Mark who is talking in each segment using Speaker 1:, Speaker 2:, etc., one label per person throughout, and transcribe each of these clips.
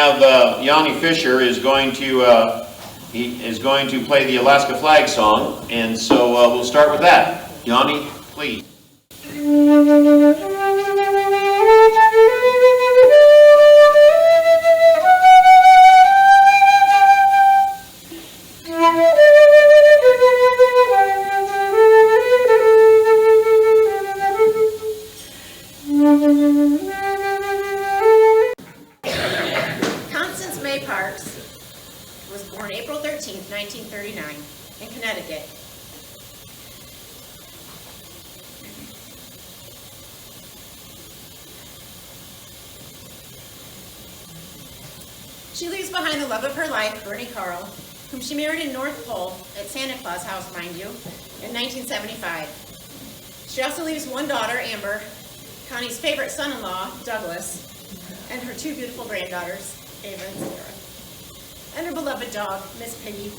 Speaker 1: Yanni Fisher is going to play the Alaska flag song, and so we'll start with that. Yanni, please.
Speaker 2: Was born April 13th, 1939, in Connecticut. She leaves behind the love of her life, Bernie Karl, whom she married in North Pole at Santa Claus House, mind you, in 1975. She also leaves one daughter, Amber, Connie's favorite son-in-law, Douglas, and her two beautiful granddaughters, Ava and Sarah, and her beloved dog, Miss Piggy.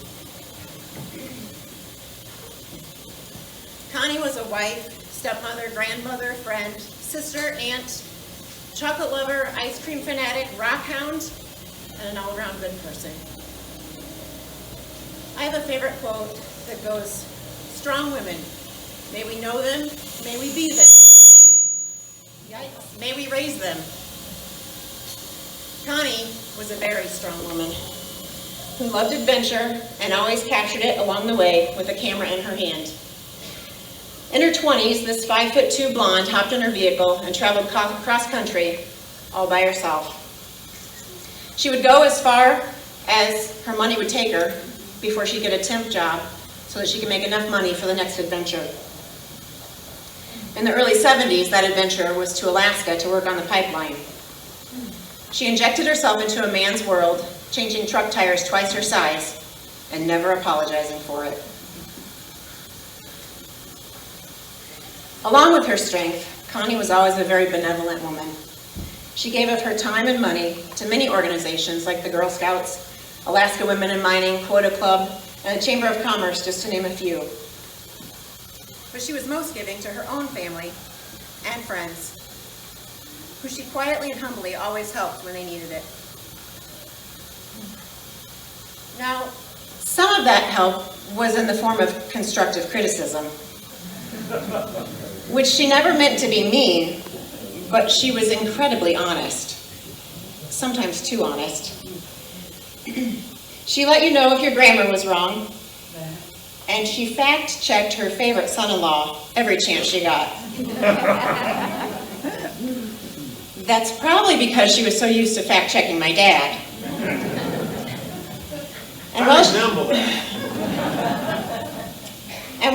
Speaker 2: Connie was a wife, stepmother, grandmother, friend, sister, aunt, chocolate lover, ice cream fanatic, rock hound, and an all-around good person. I have a favorite quote that goes, "Strong women, may we know them, may we be them. Yikes, may we raise them." Connie was a very strong woman who loved adventure and always captured it along the way with a camera in her hand. In her 20s, this 5'2" blonde hopped in her vehicle and traveled cross country all by herself. She would go as far as her money would take her before she'd get a temp job so that she could make enough money for the next adventure. In the early 70s, that adventure was to Alaska to work on the pipeline. She injected herself into a man's world, changing truck tires twice her size, and never apologizing for it. Along with her strength, Connie was always a very benevolent woman. She gave of her time and money to many organizations like the Girl Scouts, Alaska Women in Mining, Quota Club, and the Chamber of Commerce, just to name a few. But she was most giving to her own family and friends, who she quietly and humbly always helped when they needed it. Now, some of that help was in the form of constructive criticism, which she never meant to be mean, but she was incredibly honest, sometimes too honest. She let you know if your grammar was wrong, and she fact-checked her favorite son-in-law every chance she got. That's probably because she was so used to fact-checking my dad. And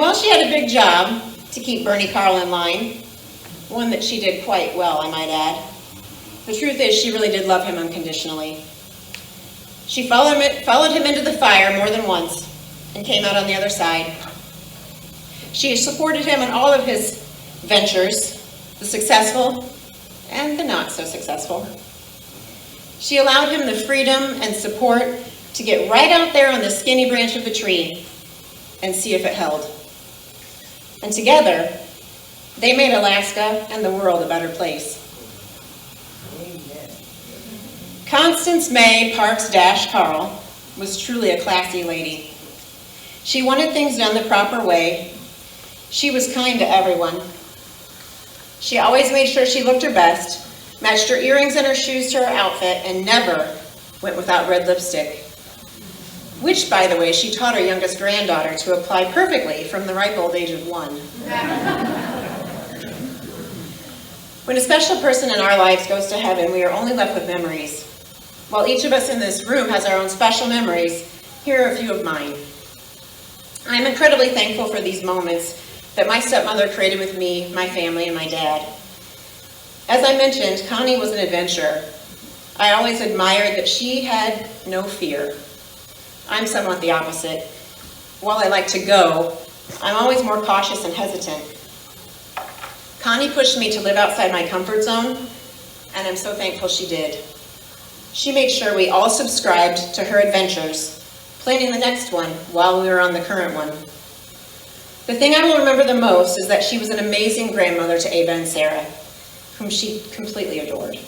Speaker 2: while she had a big job to keep Bernie Karl in line, one that she did quite well, I might add, the truth is she really did love him unconditionally. She followed him into the fire more than once and came out on the other side. She supported him in all of his ventures, the successful and the not so successful. She allowed him the freedom and support to get right out there on the skinny branch of the tree and see if it held. And together, they made Alaska and the world a better place. Amen. Constance May Parks-Karl was truly a classy lady. She wanted things done the proper way. She was kind to everyone. She always made sure she looked her best, matched her earrings and her shoes to her outfit, and never went without red lipstick, which, by the way, she taught her youngest granddaughter to apply perfectly from the ripe old age of 1. When a special person in our lives goes to heaven, we are only left with memories. While each of us in this room has our own special memories, here are a few of mine. I am incredibly thankful for these moments that my stepmother created with me, my family, and my dad. As I mentioned, Connie was an adventurer. I always admired that she had no fear. I'm somewhat the opposite. While I like to go, I'm always more cautious and hesitant. Connie pushed me to live outside my comfort zone, and I'm so thankful she did. She made sure we all subscribed to her adventures, planning the next one while we were on the current one. The thing I will remember the most is that she was an amazing grandmother to Ava and Sarah, whom she completely adored.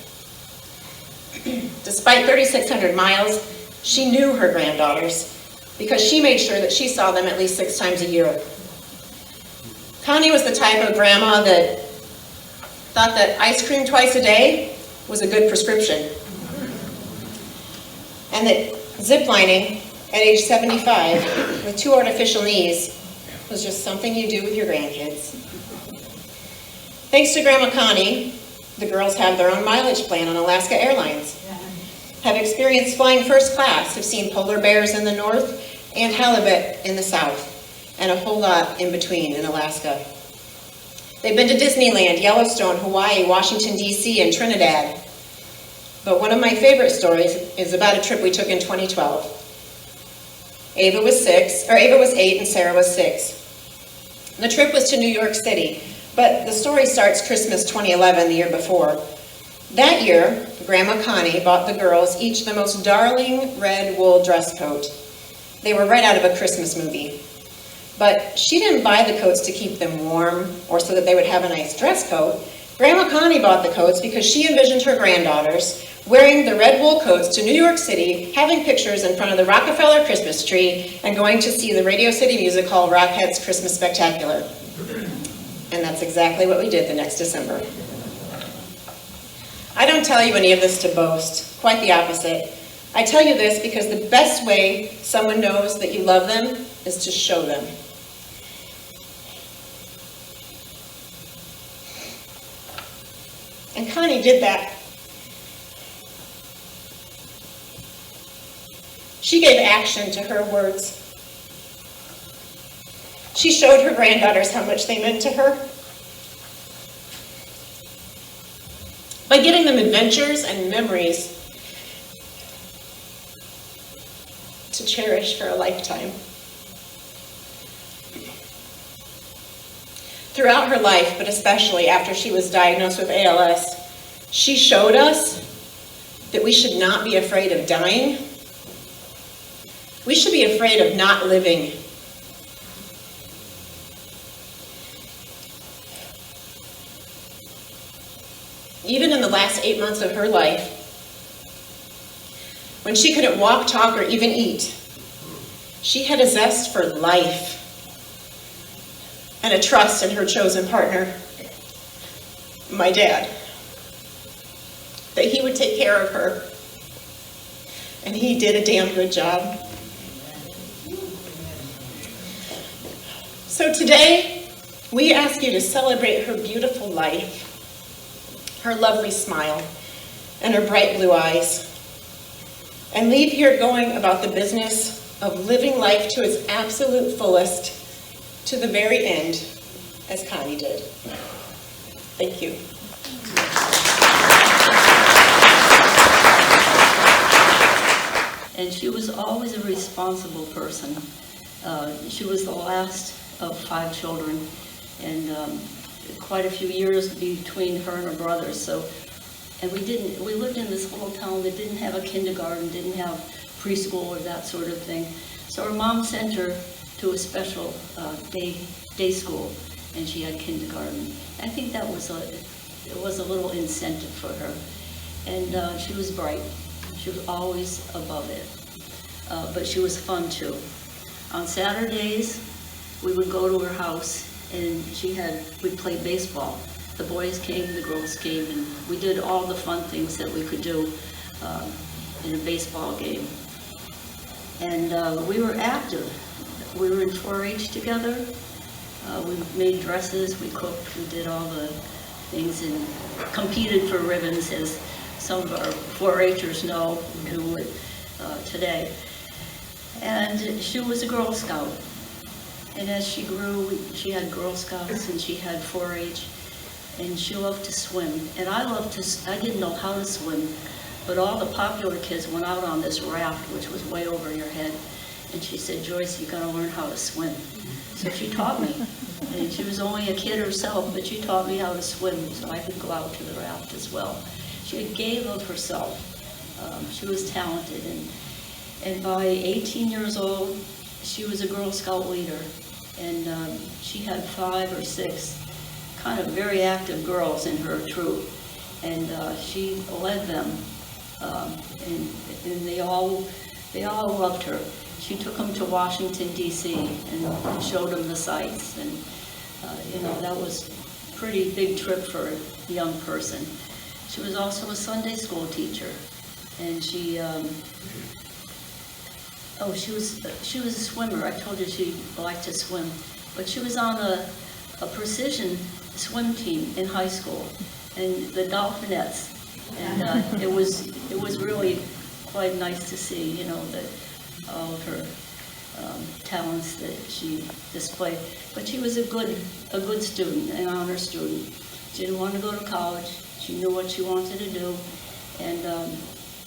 Speaker 2: Despite 3,600 miles, she knew her granddaughters because she made sure that she saw them at least 6 times a year. Connie was the type of grandma that thought that ice cream twice a day was a good prescription, and that ziplining at age 75 with 2 artificial knees was just something you do with your grandkids. Thanks to Grandma Connie, the girls have their own mileage plan on Alaska Airlines, have experienced flying first class, have seen polar bears in the north and halibut in the south, and a whole lot in between in Alaska. They've been to Disneyland, Yellowstone, Hawaii, Washington, D.C., and Trinidad. But one of my favorite stories is about a trip we took in 2012. Ava was 8 and Sarah was 6. The trip was to New York City, but the story starts Christmas 2011, the year before. That year, Grandma Connie bought the girls each the most darling red wool dress coat. They were right out of a Christmas movie. But she didn't buy the coats to keep them warm or so that they would have a nice dress coat. Grandma Connie bought the coats because she envisioned her granddaughters wearing the red wool coats to New York City, having pictures in front of the Rockefeller Christmas tree, and going to see the Radio City Music Hall Rockettes Christmas Spectacular. And that's exactly what we did the next December. I don't tell you any of this to boast, quite the opposite. I tell you this because the best way someone knows that you love them is to show them. And Connie did that. She gave action to her words. She showed her granddaughters how much they meant to her by getting them adventures and memories to cherish for a lifetime. Throughout her life, but especially after she was diagnosed with ALS, she showed us that we should not be afraid of dying. We should be afraid of not living. Even in the last 8 months of her life, when she couldn't walk, talk, or even eat, she had a zest for life and a trust in her chosen partner, my dad, that he would take care of her. And he did a damn good job. So today, we ask you to celebrate her beautiful life, her lovely smile, and her bright blue eyes, and leave here going about the business of living life to its absolute fullest to the very end, as Connie did. Thank you.
Speaker 3: And she was always a responsible person. She was the last of 5 children, and quite a few years between her and her brothers. So, and we lived in this little town that didn't have a kindergarten, didn't have preschool or that sort of thing. So her mom sent her to a special day school, and she had kindergarten. I think that was a little incentive for her. And she was bright. She was always above it. But she was fun too. On Saturdays, we would go to her house, and we'd play baseball. The boys came, the girls came, and we did all the fun things that we could do in a baseball game. And we were active. We were in 4-H together. We made dresses, we cooked, we did all the things, and competed for ribbons, as some of our 4-Hers know, do it today. And she was a Girl Scout. And as she grew, she had Girl Scouts and she had 4-H, and she loved to swim. And I didn't know how to swim, but all the popular kids went out on this raft, which was way over your head. And she said, "Joyce, you gotta learn how to swim." So she taught me. And she was only a kid herself, but she taught me how to swim so I could go out to the raft as well. She gave of herself. She was talented. And by 18 years old, she was a Girl Scout leader. And she had 5 or 6 kind of very active girls in her troop. And she led them. Um, and they all loved her. She took them to Washington D.C. and showed them the sights, and that was a pretty big trip for a young person. She was also a Sunday school teacher, and she was a swimmer. I told you she liked to swim, but she was on a precision swim team in high school, and the Dolphinettes, and it was really quite nice to see, that all of her talents that she displayed. But she was a good student, an honor student. She didn't want to go to college. She knew what she wanted to do, and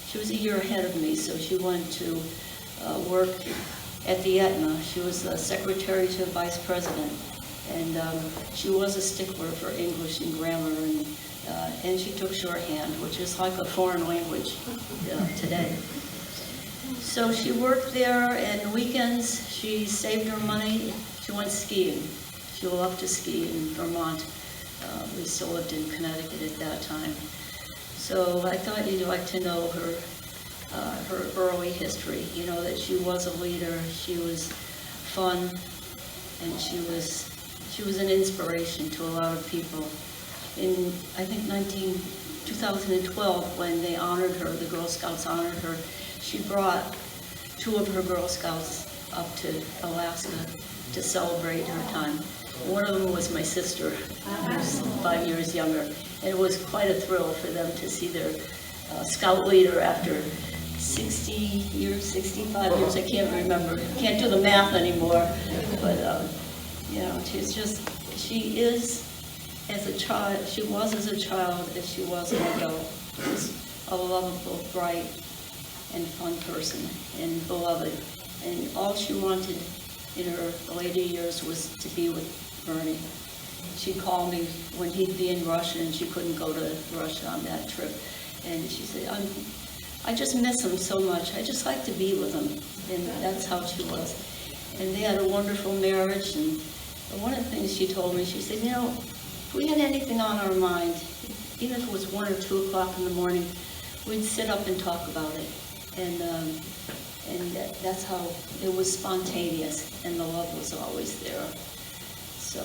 Speaker 3: she was a year ahead of me, so she went to work at the Aetna. She was the secretary to the vice president, and she was a stickler for English and grammar, and she took shorthand, which is like a foreign language today. So she worked there, and weekends she saved her money. She went skiing. She loved to ski in Vermont. We still lived in Connecticut at that time. So I thought you'd like to know her early history, that she was a leader, she was fun, and she was an inspiration to a lot of people. In, I think, 2012, when they honored her, the Girl Scouts honored her, she brought 2 of her Girl Scouts up to Alaska to celebrate her time. One of them was my sister, who's 5 years younger, and it was quite a thrill for them to see their scout leader after 60 years, 65 years, I can't remember, can't do the math anymore, but she is as a child, she was as a child as she was an adult. She was a lovable, bright, and fun person, and beloved, and all she wanted in her later years was to be with Bernie. She'd call me when he'd be in Russia, and she couldn't go to Russia on that trip, and she said, I just miss him so much. I just like to be with him. And that's how she was. And they had a wonderful marriage. And one of the things she told me, she said, if we had anything on our mind, even if it was 1 or 2 o'clock in the morning, we'd sit up and talk about it. And that's how it was spontaneous, and the love was always there. So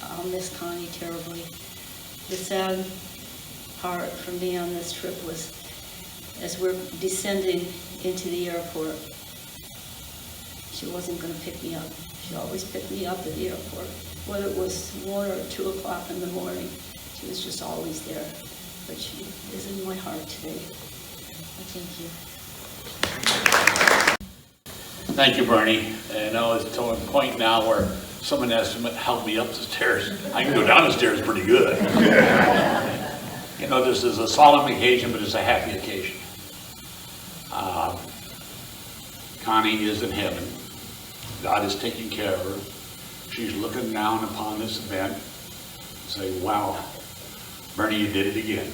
Speaker 3: I'll miss Connie terribly. The sad part for me on this trip was, as we're descending into the airport, she wasn't going to pick me up. She always picked me up at the airport, whether it was 1 or 2 o'clock in the morning. She was just always there. But she is in my heart today. Thank you.
Speaker 4: Thank you, Bernie. And it's to a point now where someone has to help me up the stairs. I can go down the stairs pretty good. This is a solemn occasion, but it's a happy occasion. Connie is in heaven. God is taking care of her. She's looking down upon this event and saying, wow, Bernie, you did it again.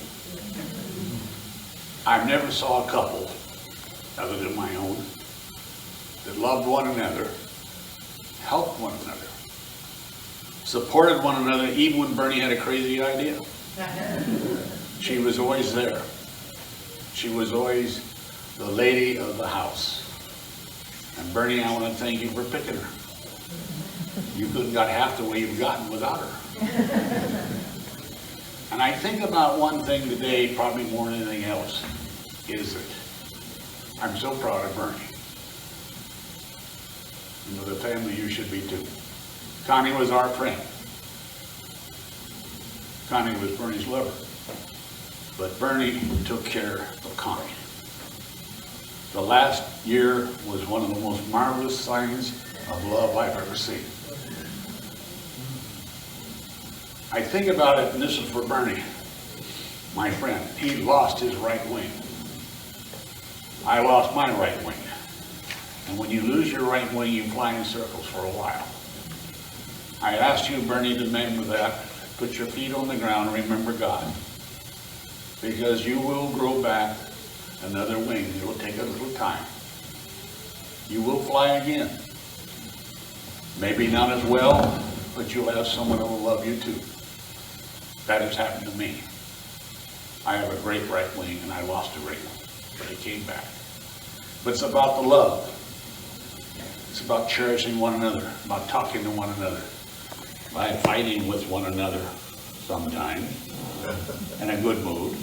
Speaker 4: I've never saw a couple, other than my own, that loved one another, helped one another, supported one another, even when Bernie had a crazy idea. She was always there. She was always the lady of the house. And Bernie, I want to thank you for picking her. You couldn't got half the way you've gotten without her. And I think about one thing today, probably more than anything else, is that I'm so proud of Bernie. The family you should be too. Connie was our friend. Connie was Bernie's lover. But Bernie took care of Connie. The last year was one of the most marvelous signs of love I've ever seen. I think about it, and this is for Bernie, my friend. He lost his right wing. I lost my right wing. And when you lose your right wing, you fly in circles for a while. I asked you, Bernie, to remember that. Put your feet on the ground and remember God. Because you will grow back another wing. It will take a little time. You will fly again. Maybe not as well, but you'll have someone who will love you too. That has happened to me. I have a great right wing and I lost a great one, but it came back. But it's about the love. It's about cherishing one another, about talking to one another, by fighting with one another sometimes, in a good mood.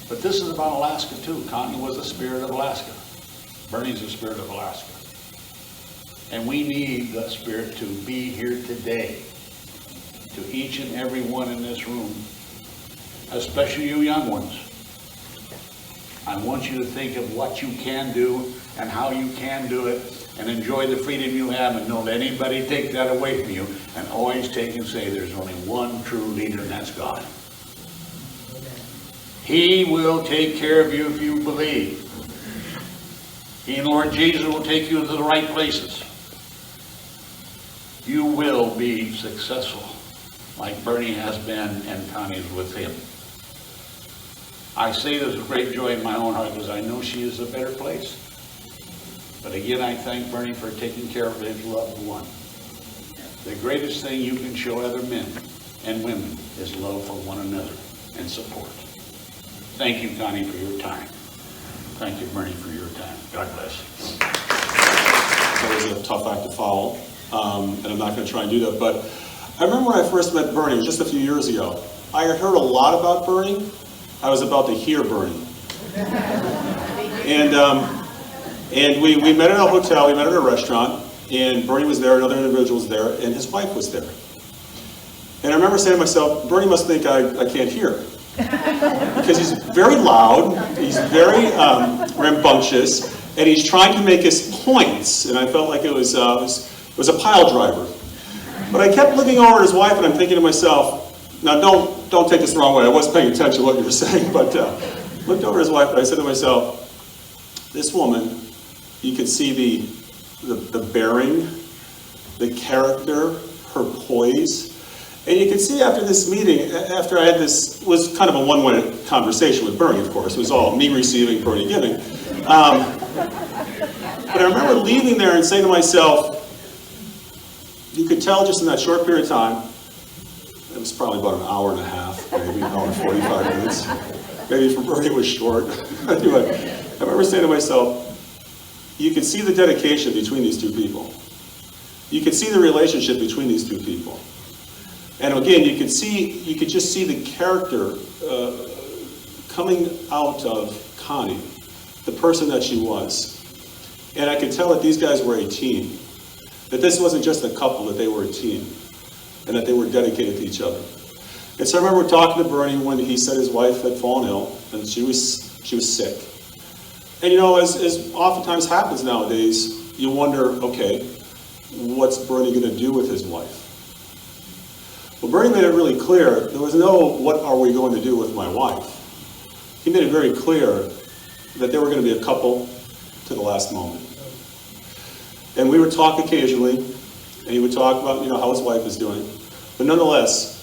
Speaker 4: But this is about Alaska too. Connie was the spirit of Alaska. Bernie's the spirit of Alaska. And we need the spirit to be here today, to each and every one in this room, especially you young ones. I want you to think of what you can do and how you can do it, and enjoy the freedom you have, and don't let anybody take that away from you, and always take and say there's only one true leader, and that's God. He will take care of you if you believe. He and Lord Jesus will take you to the right places. You will be successful, like Bernie has been and Connie's with him. I say this with great joy in my own heart because I know she is a better place. But again, I thank Bernie for taking care of his loved one. The greatest thing you can show other men and women is love for one another and support. Thank you, Connie, for your time. Thank you, Bernie, for your time. God bless.
Speaker 5: That was a tough act to follow, and I'm not going to try and do that. But I remember when I first met Bernie, just a few years ago. I had heard a lot about Bernie. I was about to hear Bernie. And we met at a hotel, we met at a restaurant, and Bernie was there, another individual was there, and his wife was there. And I remember saying to myself, Bernie must think I can't hear. Because he's very loud, he's very rambunctious, and he's trying to make his points, and I felt like it was a pile driver. But I kept looking over at his wife, and I'm thinking to myself, now don't take this the wrong way, I was paying attention to what you were saying, but looked over at his wife, and I said to myself, this woman, you could see the bearing, the character, her poise. And you can see after this meeting, after I had this, was kind of a one-way conversation with Bernie, of course. It was all me receiving, Bernie giving. But I remember leaving there and saying to myself, you could tell just in that short period of time, it was probably about an hour and a half, maybe an hour and 45 minutes. Maybe for Bernie it was short. Anyway, I remember saying to myself, you could see the dedication between these two people. You could see the relationship between these two people. And again, you could just see the character coming out of Connie, the person that she was. And I could tell that these guys were a team. That this wasn't just a couple, that they were a team. And that they were dedicated to each other. And so I remember talking to Bernie when he said his wife had fallen ill, and she was sick. And you know, as oftentimes happens nowadays, you wonder, okay, what's Bernie going to do with his wife? Well, Bernie made it really clear, there was no, what are we going to do with my wife? He made it very clear that they were going to be a couple to the last moment. And we would talk occasionally, and he would talk about, you know, how his wife is doing. But nonetheless,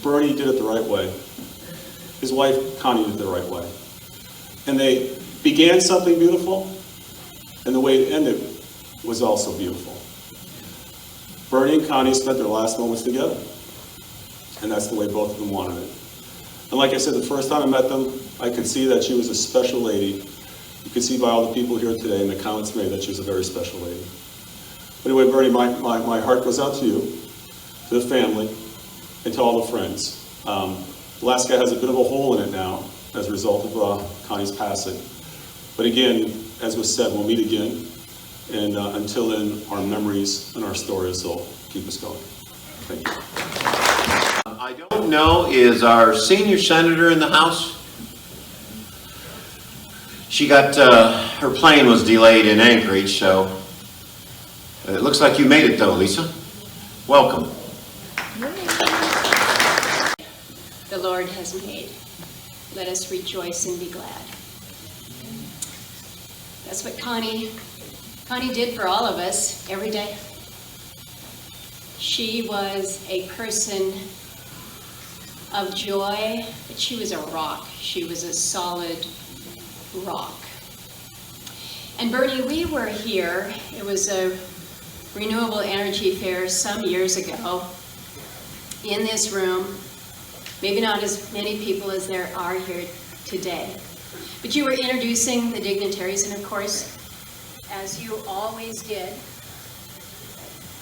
Speaker 5: Bernie did it the right way. His wife, Connie, did it the right way. And they began something beautiful, and the way it ended was also beautiful. Bernie and Connie spent their last moments together. And that's the way both of them wanted it. And like I said, the first time I met them, I could see that she was a special lady. You could see by all the people here today and the comments made that she was a very special lady. But anyway, Bernie, my heart goes out to you, to the family, and to all the friends. Alaska has a bit of a hole in it now as a result of Connie's passing. But again, as was said, we'll meet again. And until then, our memories and our stories will keep us going. Thank you.
Speaker 1: I don't know, is our senior senator in the House? She got, her plane was delayed in Anchorage, so it looks like you made it though, Lisa. Welcome.
Speaker 6: The Lord has made. Let us rejoice and be glad. That's what Connie did for all of us every day. She was a person of joy, but she was a rock. She was a solid rock. And Bernie, we were here, it was a renewable energy fair some years ago in this room, Maybe not as many people as there are here today. But you were introducing the dignitaries, and of course, as you always did,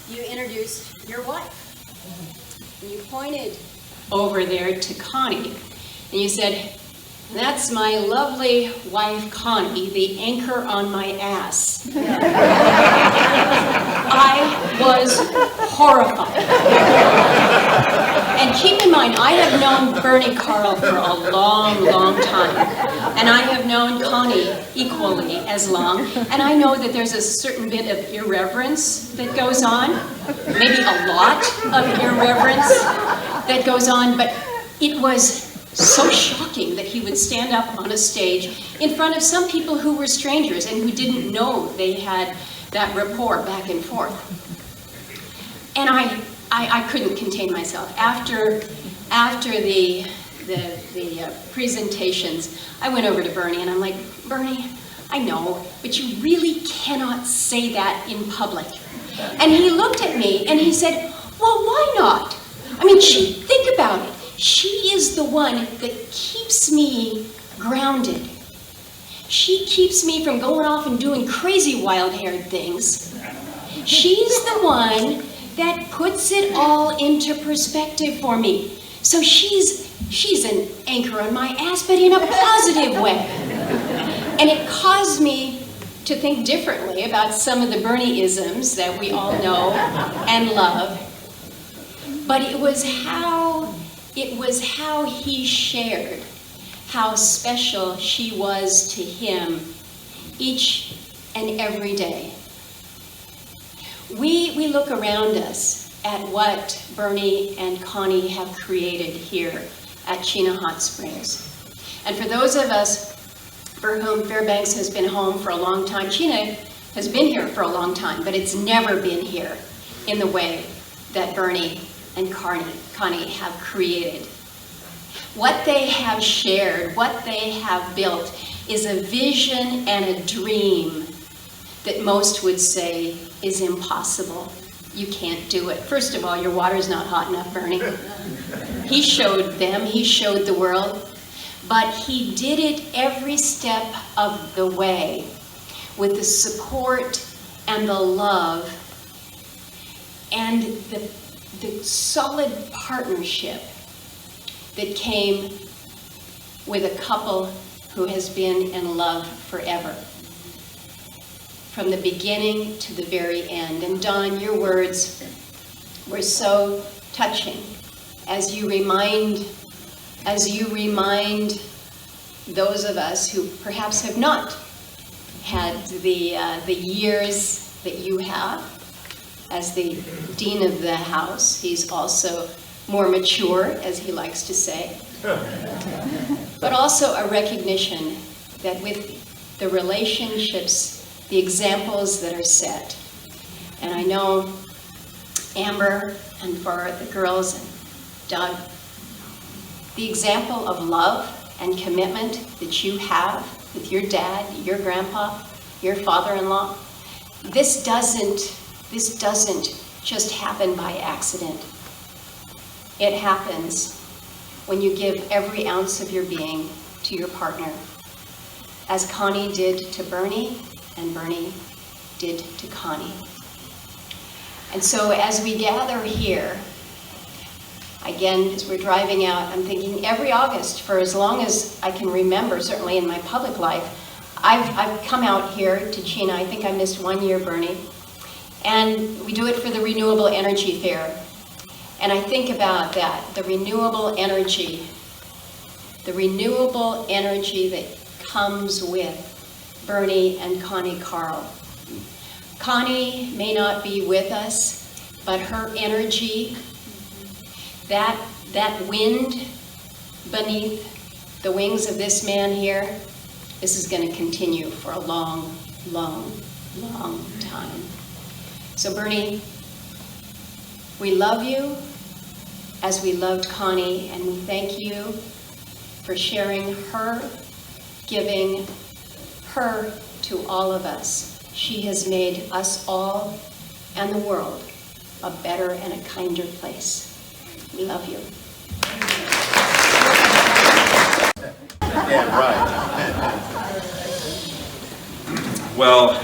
Speaker 6: you introduced your wife. And you pointed over there to Connie, and you said, "That's my lovely wife, Connie, the anchor on my ass." I was horrified. And keep in mind, I have known Bernie Karl for a long, long time. And I have known Connie equally as long. And I know that there's a certain bit of irreverence that goes on. Maybe a lot of irreverence that goes on. But it was so shocking that he would stand up on a stage in front of some people who were strangers and who didn't know they had that rapport back and forth. And I couldn't contain myself. After the presentations, I went over to Bernie and I'm like, "Bernie, I know, but you really cannot say that in public." And he looked at me and he said, "Well, why not? I mean, think about it. She is the one that keeps me grounded. She keeps me from going off and doing crazy wild-haired things. She's the one that puts it all into perspective for me. So she's an anchor on my ass, but in a positive way." And it caused me to think differently about some of the Bernie-isms that we all know and love. But it was how he shared how special she was to him each and every day. We look around us at what Bernie and Connie have created here at Chena Hot Springs. And for those of us for whom Fairbanks has been home for a long time, Chena has been here for a long time, but it's never been here in the way that Bernie and Connie have created. What they have shared, what they have built, is a vision and a dream that most would say is impossible. You can't do it. First of all, your water's not hot enough, Bernie. He showed them, he showed the world, but he did it every step of the way with the support and the love and the solid partnership that came with a couple who has been in love forever, from the beginning to the very end. And Don, your words were so touching as you remind those of us who perhaps have not had the years that you have as the dean of the house. He's also more mature, as he likes to say, but also a recognition that with the relationships, the examples that are set, and I know Amber, and for the girls and Doug, the example of love and commitment that you have with your dad, your grandpa, your father-in-law, this doesn't just happen by accident. It happens when you give every ounce of your being to your partner, as Connie did to Bernie and Bernie did to Connie. And so as we gather here, again, as we're driving out, I'm thinking every August, for as long as I can remember, certainly in my public life, I've come out here to Chena. I think I missed 1 year, Bernie. And we do it for the Renewable Energy Fair. And I think about that, the renewable energy that comes with Bernie and Connie Karl. Connie may not be with us, but her energy, that wind beneath the wings of this man here, this is going to continue for a long, long, long time. So Bernie, we love you as we loved Connie, and we thank you for sharing her, giving her to all of us. She has made us all and the world a better and a kinder place. We love you.
Speaker 1: Yeah, right.
Speaker 7: Well,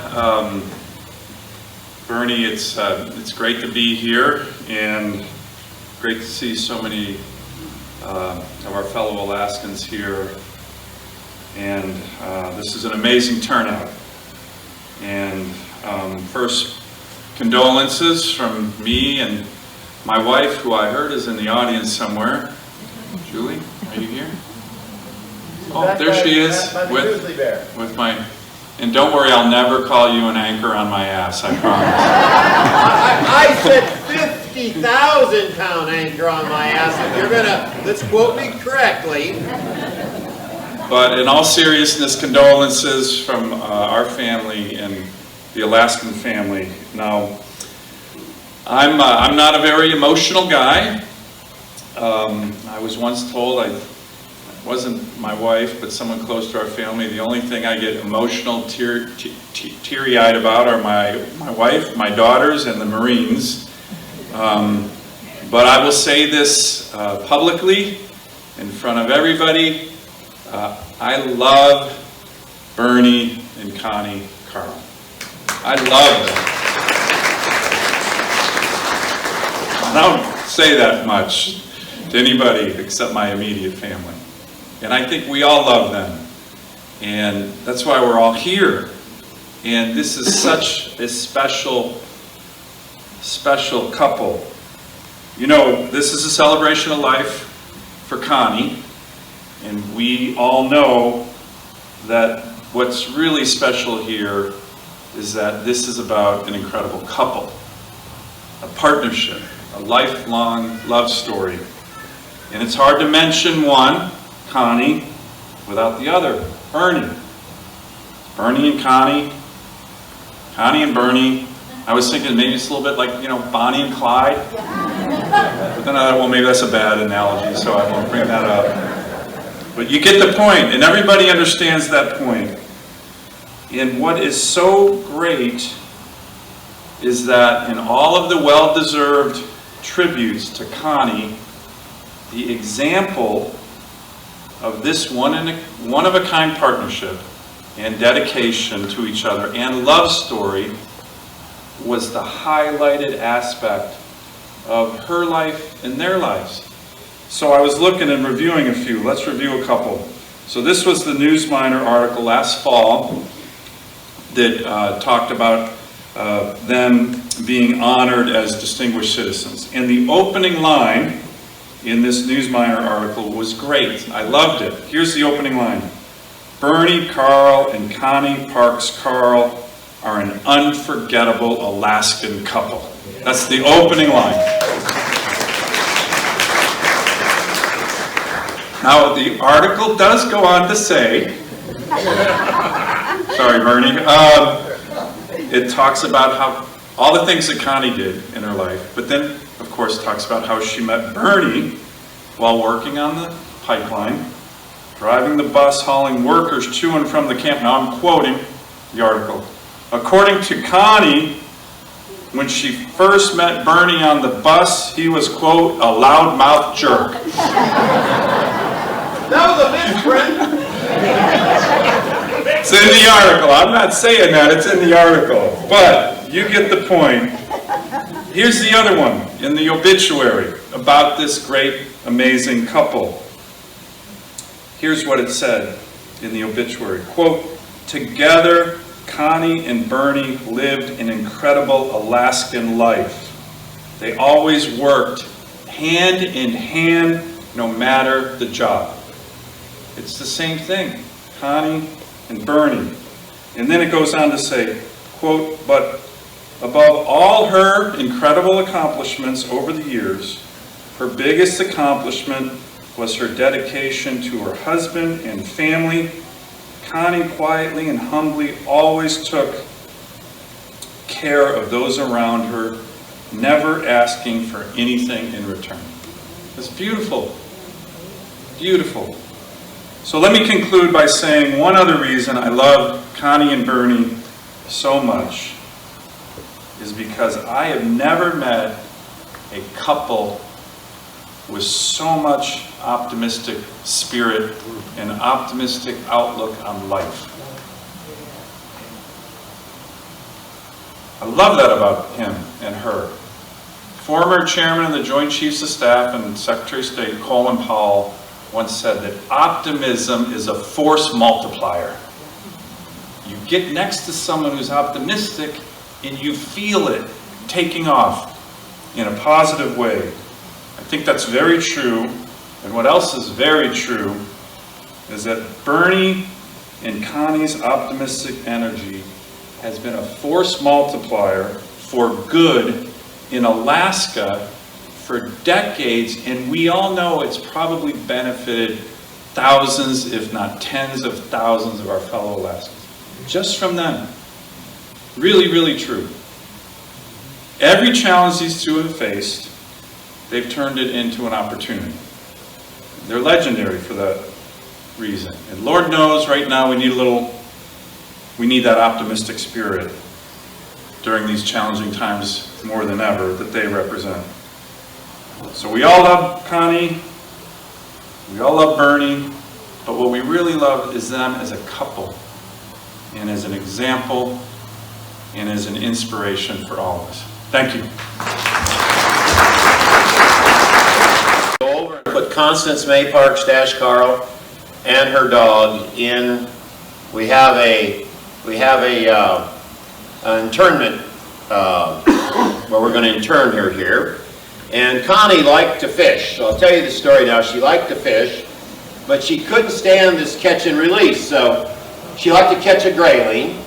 Speaker 7: Bernie, it's great to be here, and great to see so many of our fellow Alaskans here. And this is an amazing turnout. And first, condolences from me and my wife, who I heard is in the audience somewhere. Julie, are you here? Oh, there she is with my, and don't worry, I'll never call you an anchor on my ass, I promise.
Speaker 1: I said 50,000 pound anchor on my ass. If you're gonna, let's quote me correctly.
Speaker 7: But in all seriousness, condolences from our family and the Alaskan family. Now, I'm not a very emotional guy. I was once told, I wasn't my wife, but someone close to our family, the only thing I get emotional, teary-eyed about are my wife, my daughters, and the Marines. But I will say this publicly, in front of everybody, I love Bernie and Connie Karl. I love them. I don't say that much to anybody except my immediate family. And I think we all love them. And that's why we're all here. And this is such a special couple. You know, this is a celebration of life for Connie. And we all know that what's really special here is that this is about an incredible couple, a partnership, a lifelong love story. And it's hard to mention one, Connie, without the other, Bernie. Bernie and Connie, Connie and Bernie. I was thinking maybe it's a little bit like, you know, Bonnie and Clyde. But then I thought, well, maybe that's a bad analogy, so I won't bring that up. But you get the point, and everybody understands that point. And what is so great is that in all of the well-deserved tributes to Connie, the example of this one-of-a-kind partnership and dedication to each other and love story was the highlighted aspect of her life and their lives. So I was looking and reviewing a few. Let's review a couple. So this was the Newsminer article last fall that talked about them being honored as distinguished citizens. And the opening line in this Newsminer article was great. I loved it. Here's the opening line. Bernie Karl and Connie Parks Karl are an unforgettable Alaskan couple. That's the opening line. Now, the article does go on to say, sorry, Bernie, it talks about how all the things that Connie did in her life, but then, of course, talks about how she met Bernie while working on the pipeline, driving the bus, hauling workers to and from the camp. Now, I'm quoting the article. According to Connie, when she first met Bernie on the bus, he was, quote, a loudmouth jerk.
Speaker 1: That was a misprint.
Speaker 7: It's in the article. I'm not saying that. It's in the article. But you get the point. Here's the other one in the obituary about this great, amazing couple. Here's what it said in the obituary. Quote, together, Connie and Bernie lived an incredible Alaskan life. They always worked hand in hand, no matter the job. It's the same thing, Connie and Bernie. And then it goes on to say, quote, but above all her incredible accomplishments over the years, her biggest accomplishment was her dedication to her husband and family. Connie quietly and humbly always took care of those around her, never asking for anything in return. It's beautiful, beautiful. So let me conclude by saying one other reason I love Connie and Bernie so much is because I have never met a couple with so much optimistic spirit and optimistic outlook on life. I love that about him and her. Former chairman of the Joint Chiefs of Staff and Secretary of State Colin Powell once said that optimism is a force multiplier. You get next to someone who's optimistic and you feel it taking off in a positive way. I think that's very true. And what else is very true is that Bernie and Connie's optimistic energy has been a force multiplier for good in Alaska for decades, and we all know it's probably benefited thousands, if not tens of thousands of our fellow Alaskans. Just from them. Really, really true. Every challenge these two have faced, they've turned it into an opportunity. They're legendary for that reason. And Lord knows right now we need that optimistic spirit during these challenging times more than ever that they represent. So we all love Connie, we all love Bernie, but what we really love is them as a couple and as an example and as an inspiration for all of us. Thank you.
Speaker 1: Go over and put Constance May Parks - Karl and her dog in. We have an internment where we're going to intern her here. And Connie liked to fish. So I'll tell you the story now. She liked to fish, but she couldn't stand this catch and release. So she liked to catch a grayling,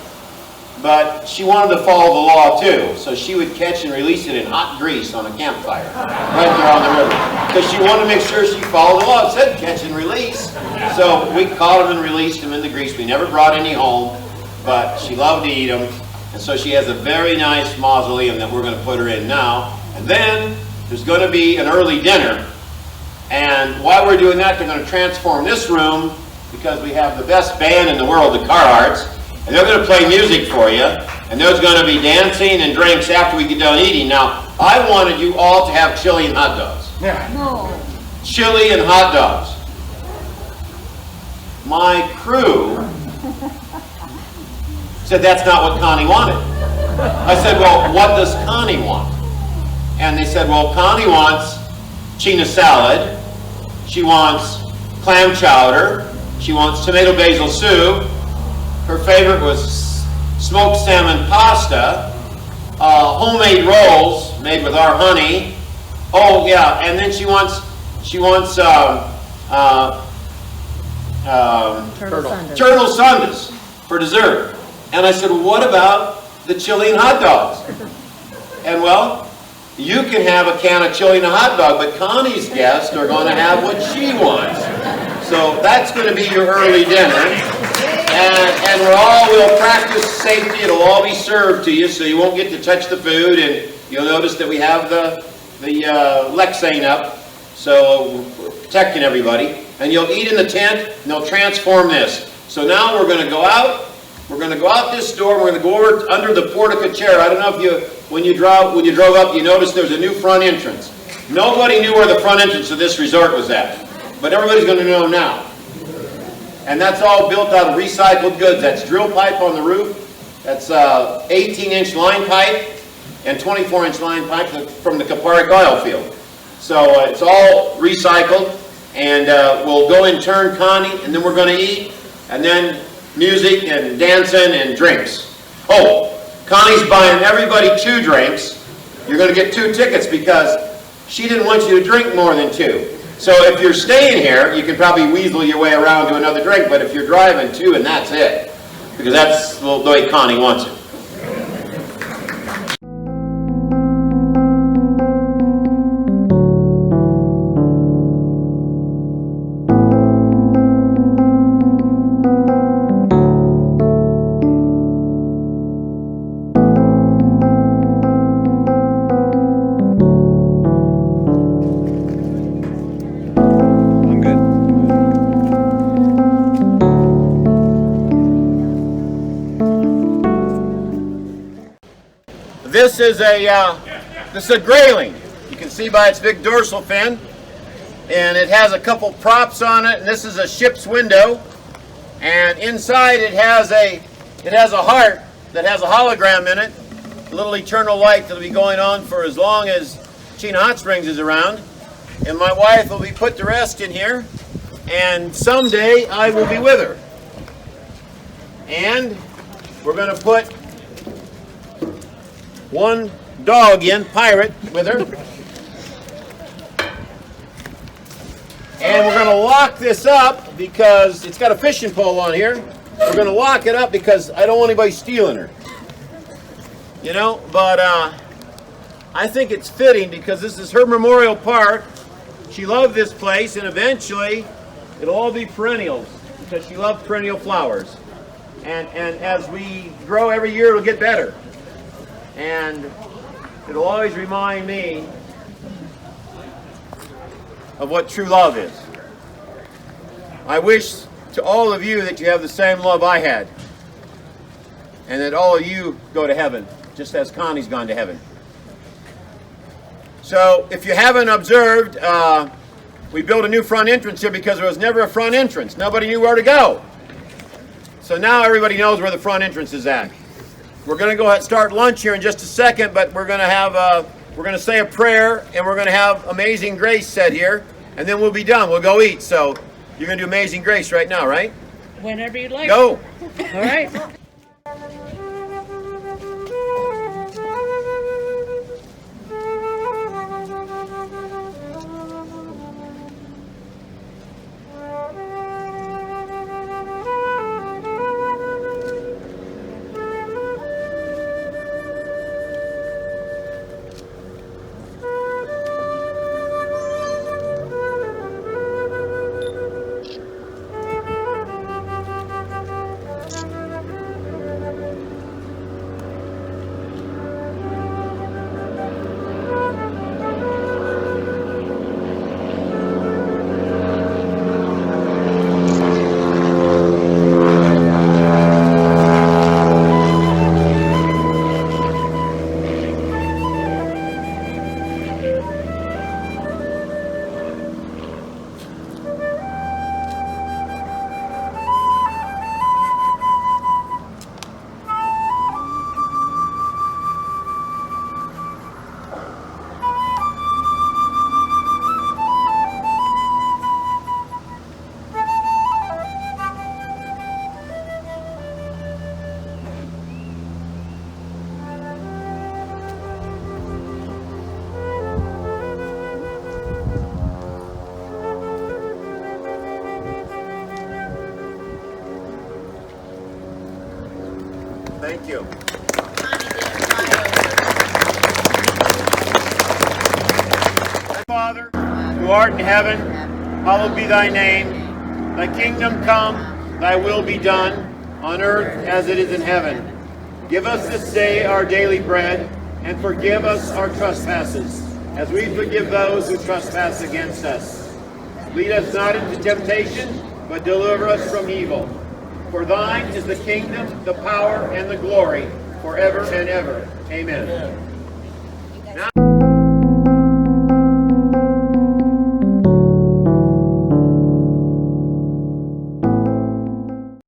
Speaker 1: but she wanted to follow the law too. So she would catch and release it in hot grease on a campfire right there on the river. Because she wanted to make sure she followed the law. It said catch and release. So we caught them and released them in the grease. We never brought any home, but she loved to eat them. And so she has a very nice mausoleum that we're going to put her in now. And then there's going to be an early dinner. And while we're doing that, they're going to transform this room because we have the best band in the world, the Carharts. And they're going to play music for you. And there's going to be dancing and drinks after we get done eating. Now, I wanted you all to have chili and hot dogs.
Speaker 5: Yeah.
Speaker 3: No.
Speaker 1: Chili and hot dogs. My crew said that's not what Connie wanted. I said, well, what does Connie want? And they said, well, Connie wants tuna salad, she wants clam chowder, she wants tomato basil soup, her favorite was smoked salmon pasta, homemade rolls made with our honey, oh yeah, and then she wants turtle sundaes for dessert. And I said, well, what about the chili and hot dogs? And well, you can have a can of chili and a hot dog, but Connie's guests are going to have what she wants. So that's going to be your early dinner. And we'll practice safety. It'll all be served to you, so you won't get to touch the food. And you'll notice that we have the Lexane up, so we're protecting everybody. And you'll eat in the tent, and they'll transform this. So now we're going to go out. We're going to go out this door. We're going to go over under the portico chair. I don't know if when you drove up, you noticed there's a new front entrance. Nobody knew where the front entrance of this resort was at, but everybody's going to know now. And that's all built out of recycled goods. That's drill pipe on the roof. That's 18-inch line pipe and 24-inch line pipe from the Kaparic oil field. So it's all recycled. And we'll go and turn Connie, and then we're going to eat, and then music and dancing and drinks. Oh, Connie's buying everybody 2 drinks. You're going to get 2 tickets because she didn't want you to drink more than 2. So if you're staying here, you can probably weasel your way around to another drink, but if you're driving, 2 and that's it. Because that's the way Connie wants it. This is a grayling. You can see by its big dorsal fin. and it has a couple props on it, and this is a ship's window, and inside it has a heart that has a hologram in it, a little eternal light that'll be going on for as long as Chena Hot Springs is around, and my wife will be put to rest in here, and someday I will be with her. And we're going to put one dog in, Pirate, with her. And we're going to lock this up because it's got a fishing pole on here. We're going to lock it up because I don't want anybody stealing her. You know, but I think it's fitting because this is her memorial park. She loved this place, and eventually it'll all be perennials because she loved perennial flowers. And as we grow every year, it'll get better. And it'll always remind me of what true love is. I wish to all of you that you have the same love I had, and that all of you go to heaven, just as Connie's gone to heaven. So, if you haven't observed, we built a new front entrance here because there was never a front entrance. Nobody knew where to go. So now everybody knows where the front entrance is at. We're going to go ahead and start lunch here in just a second, but we're going to have we're going to say a prayer, and we're going to have Amazing Grace said here, and then we'll be done. We'll go eat. So you're going to do Amazing Grace right now, right?
Speaker 8: Whenever you like.
Speaker 1: Go.
Speaker 8: All right.
Speaker 1: Thank you. Father, who art in heaven, hallowed be thy name. Thy kingdom come, thy will be done, on earth as it is in heaven. Give us this day our daily bread, and forgive us our trespasses, as we forgive those who trespass against us. Lead us not into temptation, but deliver us from evil. For thine is the kingdom, the power, and the glory, forever and ever. Amen. Now